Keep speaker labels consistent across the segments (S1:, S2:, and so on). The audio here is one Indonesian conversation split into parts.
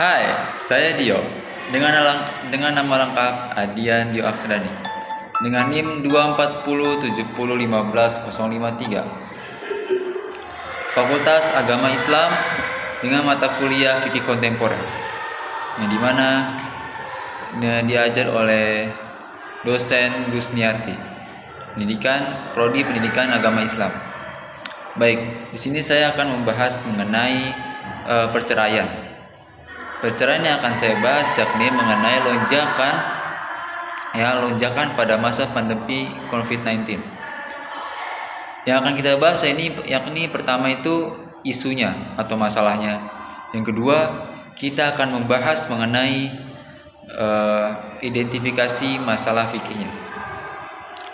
S1: Hai, saya Dio. Dengan nama lengkap Adian Dio Akhdani. Dengan NIM 24070151053. Fakultas Agama Islam dengan mata kuliah Fikih Kontemporer. Yang dimana diajar oleh dosen Gusniati. Prodi Pendidikan Agama Islam. Baik, di sini saya akan membahas mengenai perceraian. Perceraian yang akan saya bahas yakni mengenai lonjakan pada masa pandemi COVID-19. Yang akan kita bahas ini yakni pertama itu isunya atau masalahnya. Yang kedua, kita akan membahas mengenai identifikasi masalah fikihnya.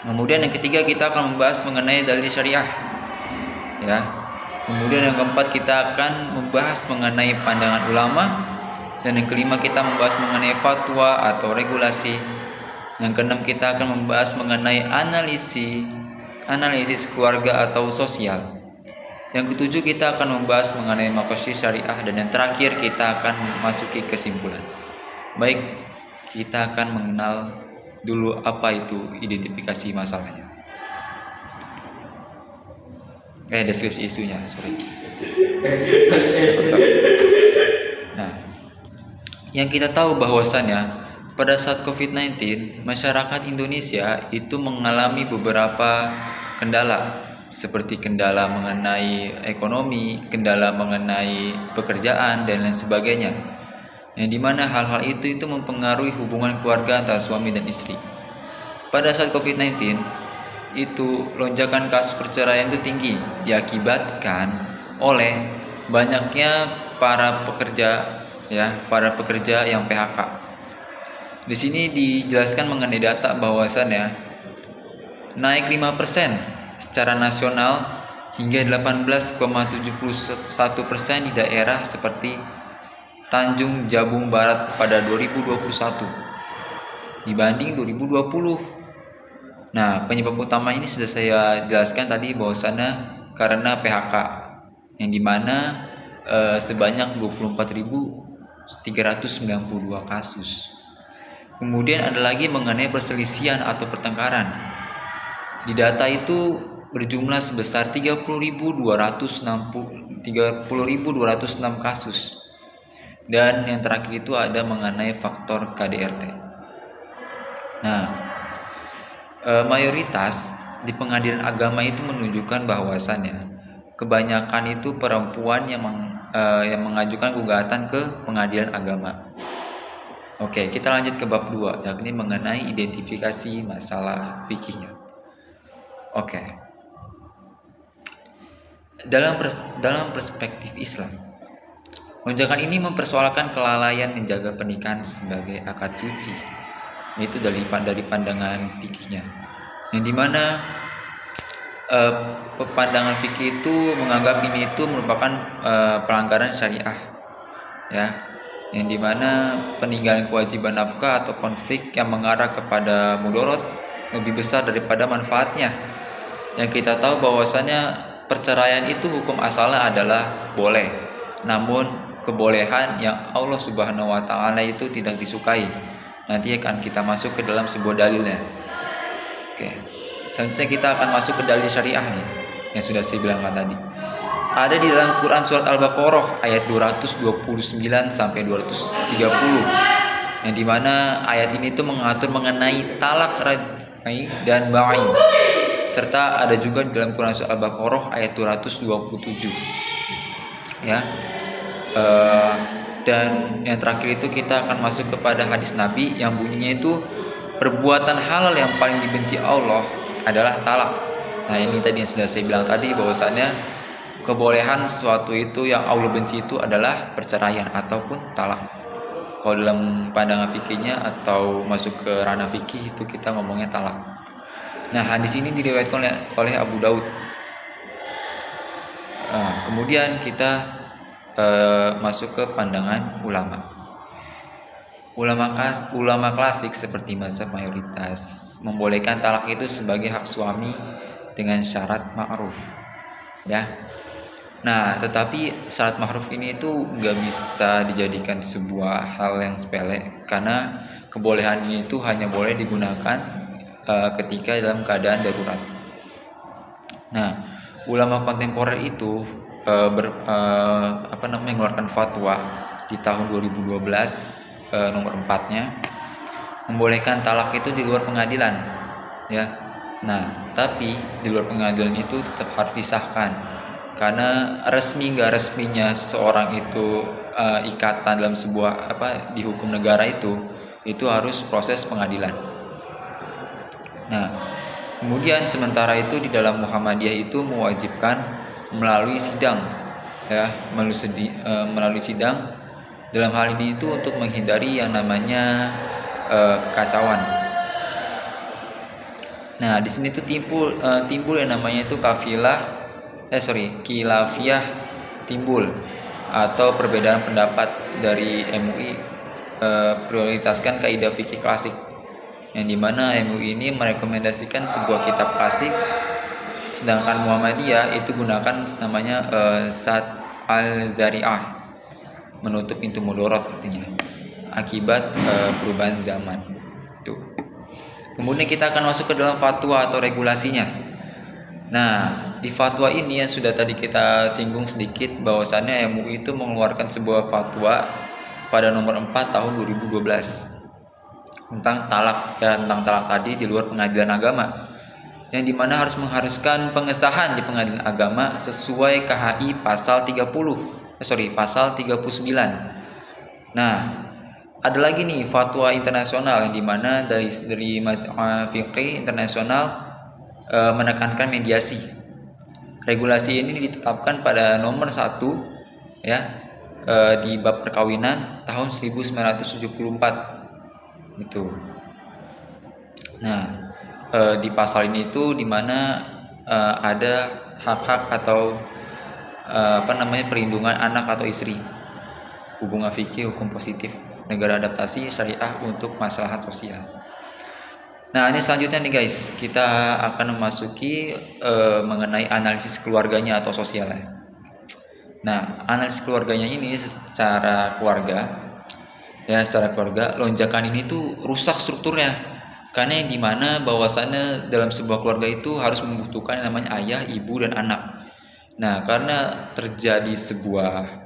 S1: Kemudian yang ketiga, kita akan membahas mengenai dalil syariah. Ya. Kemudian yang keempat, kita akan membahas mengenai pandangan ulama. Dan yang kelima, kita membahas mengenai fatwa atau regulasi. Yang keenam, kita akan membahas mengenai analisis keluarga atau sosial. Yang ketujuh, kita akan membahas mengenai maqasid syariah. Dan yang terakhir, kita akan memasuki kesimpulan. Baik, kita akan mengenal dulu apa itu identifikasi masalahnya. Deskripsi isunya, sorry. Nah, yang kita tahu bahwasannya pada saat COVID-19, masyarakat Indonesia itu mengalami beberapa kendala, seperti kendala mengenai ekonomi, kendala mengenai pekerjaan, dan lain sebagainya. Yang dimana hal-hal itu mempengaruhi hubungan keluarga antara suami dan istri. Pada saat COVID-19, itu lonjakan kasus perceraian itu tinggi, diakibatkan oleh banyaknya para pekerja yang PHK. Di sini dijelaskan mengenai data bahwasannya naik 5% secara nasional hingga 18,71% di daerah seperti Tanjung Jabung Barat pada 2021 dibanding 2020. Nah, penyebab utama ini sudah saya jelaskan tadi bahwasannya karena PHK, yang dimana sebanyak 24.392 kasus. Kemudian ada lagi mengenai perselisihan atau pertengkaran. Di data itu berjumlah sebesar 30.206 kasus. Dan yang terakhir itu ada mengenai faktor KDRT. Nah, mayoritas di pengadilan agama itu menunjukkan bahwasannya kebanyakan itu perempuan yang mengajukan gugatan ke pengadilan agama. Oke, kita lanjut ke bab 2, yakni mengenai identifikasi masalah fikihnya. Oke. Dalam perspektif Islam, lonjakan ini mempersoalkan kelalaian menjaga pernikahan sebagai akad suci. Itu dari pandangan fikihnya, yang dimana pandangan fikih itu menganggap ini itu merupakan pelanggaran syariah, ya, yang dimana peninggalan kewajiban nafkah atau konflik yang mengarah kepada mudorot lebih besar daripada manfaatnya. Yang kita tahu bahwasanya perceraian itu hukum asalnya adalah boleh, namun kebolehan yang Allah Subhanahu wa Ta'ala itu tidak disukai. Nanti akan kita masuk ke dalam sebuah dalilnya. Oke. Selanjutnya kita akan masuk ke dalil syariah nih, yang sudah saya bilang tadi. Ada di dalam Quran surat Al-Baqarah ayat 229 sampai 230. Yang dimana ayat ini tuh mengatur mengenai talak raj'i dan ba'i. Serta ada juga di dalam Quran surat Al-Baqarah ayat 227. Ya. Dan yang terakhir itu kita akan masuk kepada hadis Nabi yang bunyinya itu perbuatan halal yang paling dibenci Allah adalah talak. Nah, ini tadi yang sudah saya bilang tadi bahwasannya kebolehan sesuatu itu yang Allah benci itu adalah perceraian ataupun talak. Kalau dalam pandangan fikihnya atau masuk ke ranah fikih itu kita ngomongnya talak. Nah, hadis ini diriwayatkan oleh Abu Daud. Kemudian kita masuk ke pandangan ulama. Ulama klasik seperti mazhab mayoritas membolehkan talak itu sebagai hak suami dengan syarat ma'ruf. Ya. Nah, tetapi syarat mahruf ini itu nggak bisa dijadikan sebuah hal yang sepele, karena kebolehan ini itu hanya boleh digunakan ketika dalam keadaan darurat. Nah, ulama kontemporer itu mengeluarkan fatwa di tahun 2012, nomor 4-nya, membolehkan talak itu di luar pengadilan, ya. Nah, tapi di luar pengadilan itu tetap harus disahkan, karena resmi nggak resminya seseorang itu ikatan dalam sebuah di hukum negara itu harus proses pengadilan. Nah, kemudian sementara itu di dalam Muhammadiyah itu mewajibkan melalui sidang, ya, melalui sidang. Dalam hal ini itu untuk menghindari yang namanya kekacauan. Nah, di sini tuh timbul yang namanya itu khilafiyah timbul, atau perbedaan pendapat dari MUI prioritaskan kaidah fikih klasik, yang dimana MUI ini merekomendasikan sebuah kitab klasik, sedangkan Muhammadiyah itu gunakan namanya Sad al-Zari'ah, menutup pintu mudorot, artinya akibat perubahan zaman itu. Kemudian kita akan masuk ke dalam fatwa atau regulasinya. Nah, di fatwa ini yang sudah tadi kita singgung sedikit, bahwasannya MUI itu mengeluarkan sebuah fatwa pada nomor 4 tahun 2012 tentang talak tadi di luar pengadilan agama, yang dimana mengharuskan pengesahan di pengadilan agama sesuai KHI pasal 39. Nah, ada lagi nih fatwa internasional yang dimana dari Majma' Fiqih Internasional menekankan mediasi. Regulasi ini ditetapkan pada nomor 1, ya, di bab perkawinan tahun 1974 itu. Nah, di pasal ini itu dimana ada hak-hak atau perlindungan anak atau istri, hubungan fikih, hukum positif, negara adaptasi syariah untuk maslahat sosial. Nah, ini selanjutnya nih guys, kita akan memasuki mengenai analisis keluarganya atau sosialnya. Nah, analisis keluarganya ini secara keluarga, lonjakan ini tuh rusak strukturnya, karena yang dimana bahwasannya dalam sebuah keluarga itu harus membutuhkan yang namanya ayah, ibu, dan anak. Nah, karena terjadi sebuah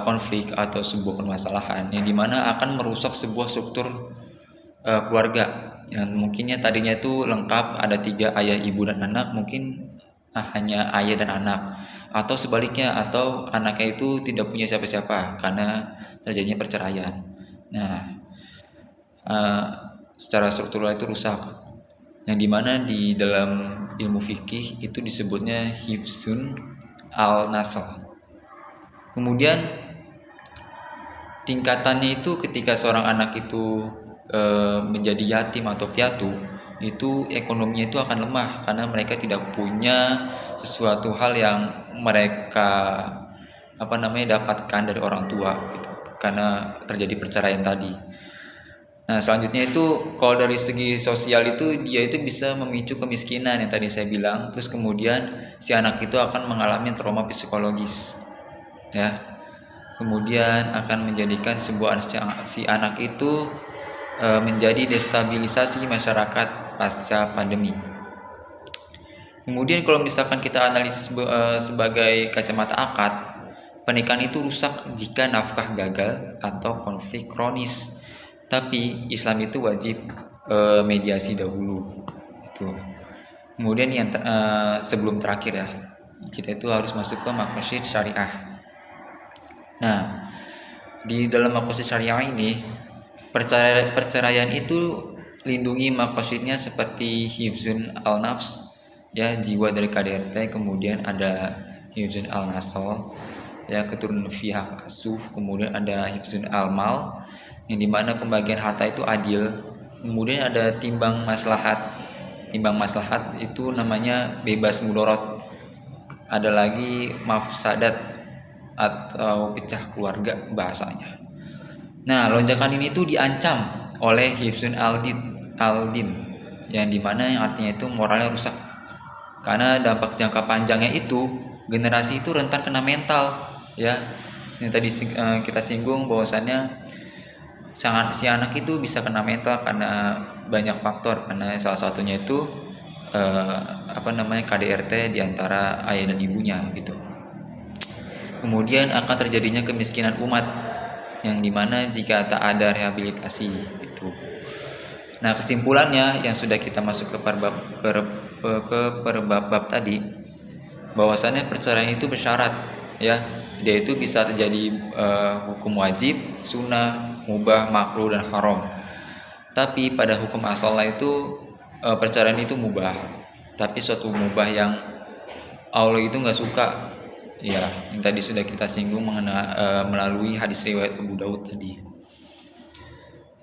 S1: konflik atau sebuah permasalahan yang dimana akan merusak sebuah struktur keluarga yang mungkinnya tadinya itu lengkap, ada 3, ayah, ibu, dan anak, mungkin hanya ayah dan anak, atau sebaliknya, atau anaknya itu tidak punya siapa-siapa karena terjadinya perceraian. Nah, secara struktural itu rusak, yang dimana di dalam ilmu fikih itu disebutnya hifzun al-nasl. Kemudian tingkatannya itu ketika seorang anak itu menjadi yatim atau piatu, itu ekonominya itu akan lemah karena mereka tidak punya sesuatu hal yang mereka dapatkan dari orang tua gitu, karena terjadi perceraian tadi. Nah, selanjutnya itu kalau dari segi sosial itu dia itu bisa memicu kemiskinan yang tadi saya bilang. Terus kemudian si anak itu akan mengalami trauma psikologis, ya. Kemudian akan menjadikan si anak itu menjadi destabilisasi masyarakat pasca pandemi. Kemudian kalau misalkan kita analisis sebagai kacamata akad, pernikahan itu rusak jika nafkah gagal atau konflik kronis. Tapi Islam itu wajib mediasi dahulu. Itu. Kemudian yang sebelum terakhir, ya, kita itu harus masuk ke maqasid syariah. Nah, di dalam maqasid syariah ini, perceraian itu lindungi maqasidnya seperti hifzun al-nafs, ya, jiwa dari KDRT. Kemudian ada hifzun al-nasl, ya, keturunan pihak asuh. Kemudian ada hifzun al-mal, yang dimana pembagian harta itu adil. Kemudian ada timbang maslahat itu namanya bebas mudorot. Ada lagi mafsadat atau pecah keluarga bahasanya. Nah, lonjakan ini tuh diancam oleh hifzun al-din, yang dimana yang artinya itu moralnya rusak, karena dampak jangka panjangnya itu generasi itu rentan kena mental, ya. Yang tadi kita singgung bahwasannya si anak itu bisa kena mental karena banyak faktor, karena salah satunya itu KDRT diantara ayah dan ibunya gitu. Kemudian akan terjadinya kemiskinan umat, yang dimana jika tak ada rehabilitasi itu. Nah, kesimpulannya yang sudah kita masuk ke perbab tadi, bahwasannya perceraian itu bersyarat, ya. Dia itu bisa terjadi hukum wajib, sunnah, mubah, makruh, dan haram. Tapi pada hukum asalnya itu perceraian itu mubah. Tapi suatu mubah yang Allah itu nggak suka, ya. Yang tadi sudah kita singgung melalui hadis riwayat Abu Daud tadi.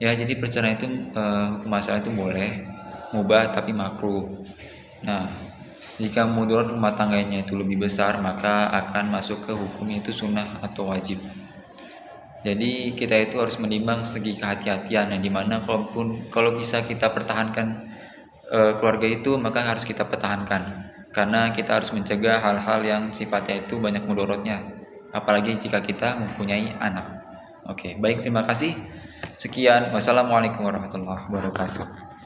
S1: Ya, jadi perceraian itu hukum asalnya itu boleh, mubah tapi makruh. Nah, jika mudarat rumah tangganya itu lebih besar, maka akan masuk ke hukum itu sunnah atau wajib. Jadi kita itu harus menimbang segi kehati-hatian, yang dimana kalau bisa kita pertahankan keluarga itu, maka harus kita pertahankan, karena kita harus mencegah hal-hal yang sifatnya itu banyak mudaratnya, apalagi jika kita mempunyai anak. Oke, baik, terima kasih. Sekian, wassalamualaikum warahmatullahi wabarakatuh.